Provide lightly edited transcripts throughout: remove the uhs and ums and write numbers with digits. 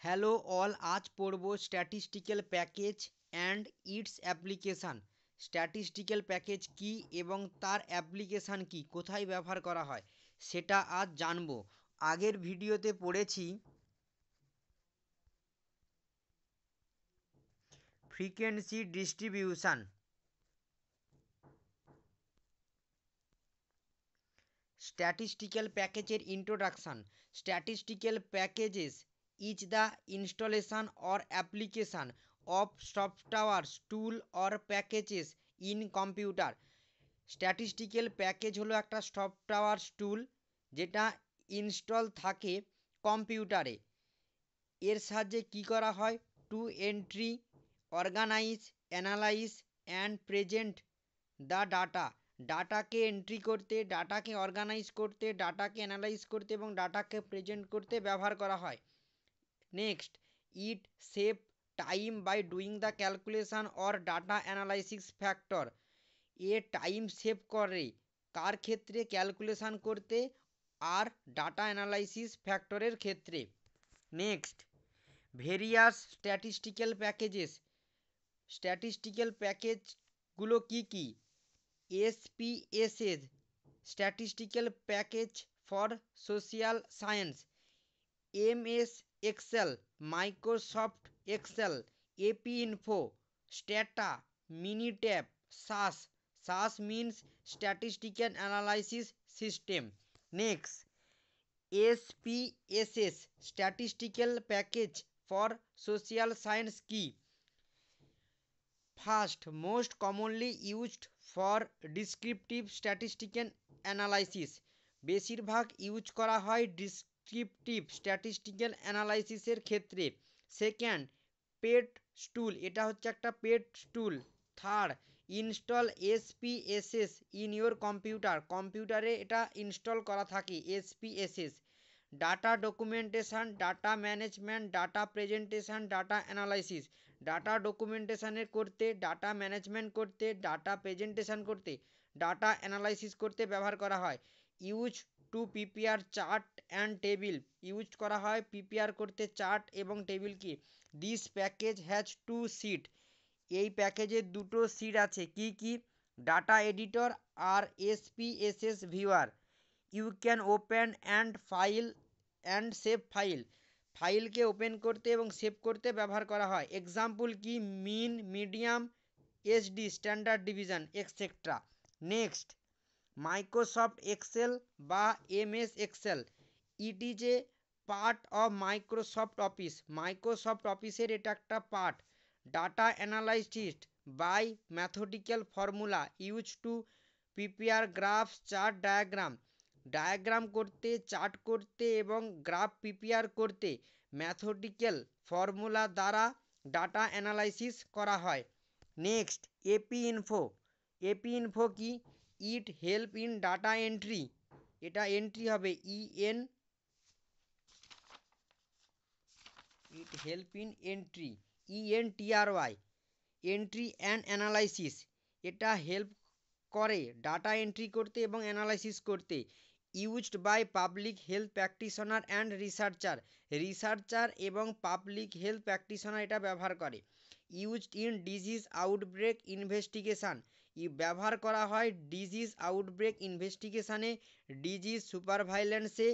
Hello all, আজ পড়ব statistical package and its application. Statistical package কী এবং তার অ্যাপ্লিকেশান কী, কোথায় ব্যবহার করা হয় সেটা আজ জানব। আগের ভিডিওতে পড়েছি ফ্রিকোয়েন্সি ডিস্ট্রিবিউশান। স্ট্যাটিস্টিক্যাল প্যাকেজের introduction. Statistical packages is the installation or application of software tool or packages in computer. Statistical package হলো একটা সফটওয়্যার টুল যেটা ইনস্টল থাকে কম্পিউটারে। এর সাহায্যে কি করা হয়? To entry, organise, analyse and present the data. ডাটাকে এন্ট্রি করতে, ডাটাকে অর্গানাইজ করতে, ডাটাকে অ্যানালাইজ করতে এবং ডাটাকে প্রেজেন্ট করতে ব্যবহার করা হয়। Next, it save time by doing the calculation or data analysis factor. এ টাইম সেভ করে কার ক্ষেত্রে? ক্যালকুলেশন করতে আর ডাটা অ্যানালাইসিস ফ্যাক্টরের ক্ষেত্রে। Next, various statistical packages. Statistical প্যাকেজগুলো কি কি? SPSS, statistical package for social science. MS Excel, Microsoft Excel, Epi Info, Stata, Minitab, SAS. SAS means statistical analysis system. Next, SPSS, statistical package for social science কি? First, most commonly used for descriptive statistical analysis. বেশিরভাগ use করা হয় descriptive statistical অ্যানালাইসিসের ক্ষেত্রে। Second, পেট টুল, এটা হচ্ছে একটা পেট tool. Third, install SPSS in your computer, কম্পিউটারে এটা ইনস্টল করা থাকে SPSS. Data documentation, data management, data presentation, data analysis. Data ডকুমেন্টেশনের করতে, ডাটা ম্যানেজমেন্ট করতে, ডাটা প্রেজেন্টেশন করতে, ডাটা অ্যানালাইসিস করতে ব্যবহার করা হয়। Use to prepare chart and table, use করা হয় প্রিপেয়ার করতে চার্ট এবং টেবিলকে। This package has two sheet, এই প্যাকেজের দুটো সিট আছে। কি কি? Data editor R SPSS viewer. You can open and file and save file, ফাইলকে ওপেন করতে এবং সেভ করতে ব্যবহার করা হয়। এক্সাম্পল কি? Mean, medium, SD, standard division, etcetera. Next, Microsoft Excel বা MS Excel, it is a part of Microsoft Office, Microsoft অফিসের এটা একটা part. Data analysis by mathematical formula use to prepare graph, chart, diagram. Diagram করতে, chart করতে এবং graph prepare করতে mathematical formula দ্বারা data analysis করা হয়। Next, Epi Info. Epi Info কি? It help in data entry, এটা এন্ট্রি হবে it help in entry, E N T R Y, entry and analysis. এটা হেল্প করে ডাটা এন্ট্রি করতে এবং অ্যানালাইসিস করতে। Used by public health practitioner and researcher, researcher এবং public health practitioner এটা ব্যবহার করে। Used in disease outbreak investigation, ব্যবহার করা হয় ডিজিজ আউটব্রেক ইনভেস্টিগেশানে, ডিজিজ সুপারভাইলেন্সে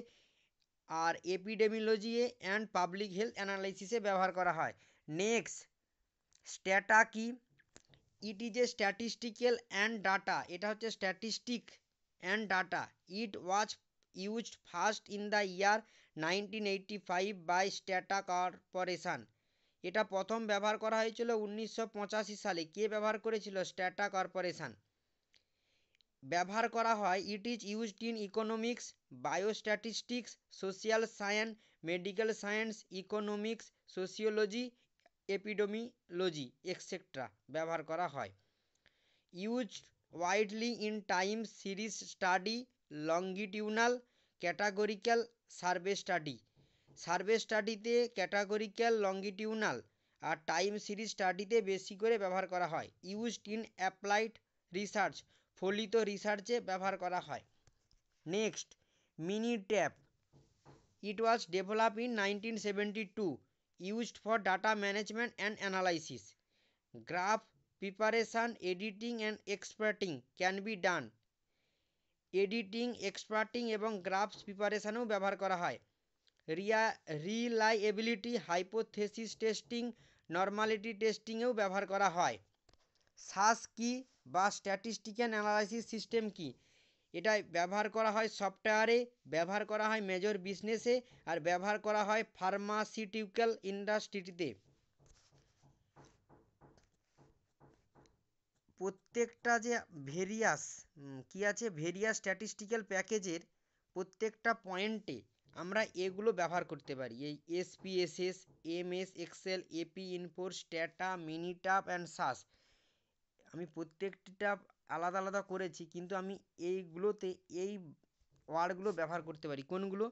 আর এপিডেমিওলজি অ্যান্ড পাবলিক হেলথ অ্যানালাইসিসে ব্যবহার করা হয়। নেক্সট, স্ট্যাটা কি? It is a statistical and data, এটা হচ্ছে statistic and data. It was used first in the year 1985 by Stata corporation, এটা প্রথম ব্যবহার করা হয়েছিল 1985 সালে। কে ব্যবহার করেছিল? Stata corporation. ব্যবহার করা হয় it is used in economics, biostatistics, social science, medical science, economics, sociology, epidemiology, etcetera ব্যবহার করা হয়। Used widely in time series study, longitudinal, categorical survey study. Survey স্টাডিতে ক্যাটাগরিক্যাল, লঙ্গিটিউনাল আর টাইম সিরিজ স্টাডিতে বেশি করে ব্যবহার করা হয়। ইউজড ইন অ্যাপ্লাইড রিসার্চ, ফলিত রিসার্চে ব্যবহার করা হয়। Next, Minitab. It was develop in 1972, used for data management and analysis. Graph preparation, editing and exporting can be done. Editing, exporting এবং গ্রাফস প্রিপারেশনেও ব্যবহার করা হয়। রিলায়েবিলিটি, হাইপোথেসিস টেস্টিং, নর্মালিটি টেস্টিংয়েও ব্যবহার করা হয়। সাস কি বা স্ট্যাটিস্টিক্যাল অ্যানালাইসিস সিস্টেম কি? এটা ব্যবহার করা হয় সফটওয়্যারে, ব্যবহার করা হয় মেজর বিজনেসে, আর ব্যবহার করা হয় ফার্মাসিউটিক্যাল ইন্ডাস্ট্রিতে। প্রত্যেকটা যে ভেরিয়াস ভেরিয়াস স্ট্যাটিস্টিক্যাল প্যাকেজের প্রত্যেকটা পয়েন্টে আমরা এগুলো ব্যবহার করতে পারি। এই এসপিএসএস, এমএস এক্সেল, এপি ইনফোর, স্ট্যাটা, মিনিটাপ অ্যান্ড সাস। আমি প্রত্যেকটা আলাদা আলাদা করেছি, কিন্তু আমি এইগুলোতে এই ওয়ার্ডগুলো ব্যবহার করতে পারি। কোনগুলো?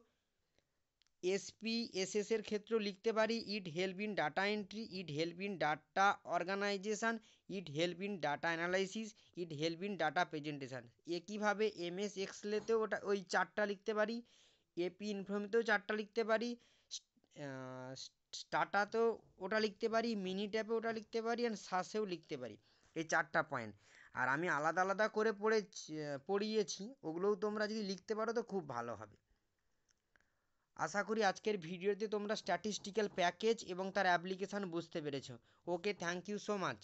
এসপিএসএস এর ক্ষেত্রেও লিখতে পারি it help in data entry, it help in data organisation, it help in data analysis, it help in data presentation. একইভাবে এমএস এক্সেলেতেও ওই চারটা লিখতে পারি, এপি ইনফর্মেতেও চারটা লিখতে পারি, স্টাটাতেও ওটা লিখতে পারি, মিনি ট্যাপে ওটা লিখতে পারি, অ্যান্ড সাসেও লিখতে পারি। এই চারটা পয়েন্ট আর আমি আলাদা আলাদা করে পড়িয়েছি, ওগুলোও তোমরা যদি লিখতে পারো তো খুব ভালো হবে। আশা করি আজকের ভিডিওতে তোমরা স্ট্যাটিস্টিক্যাল প্যাকেজ এবং তার অ্যাপ্লিকেশান বুঝতে পেরেছো। ওকে, থ্যাংক ইউ সো মাচ।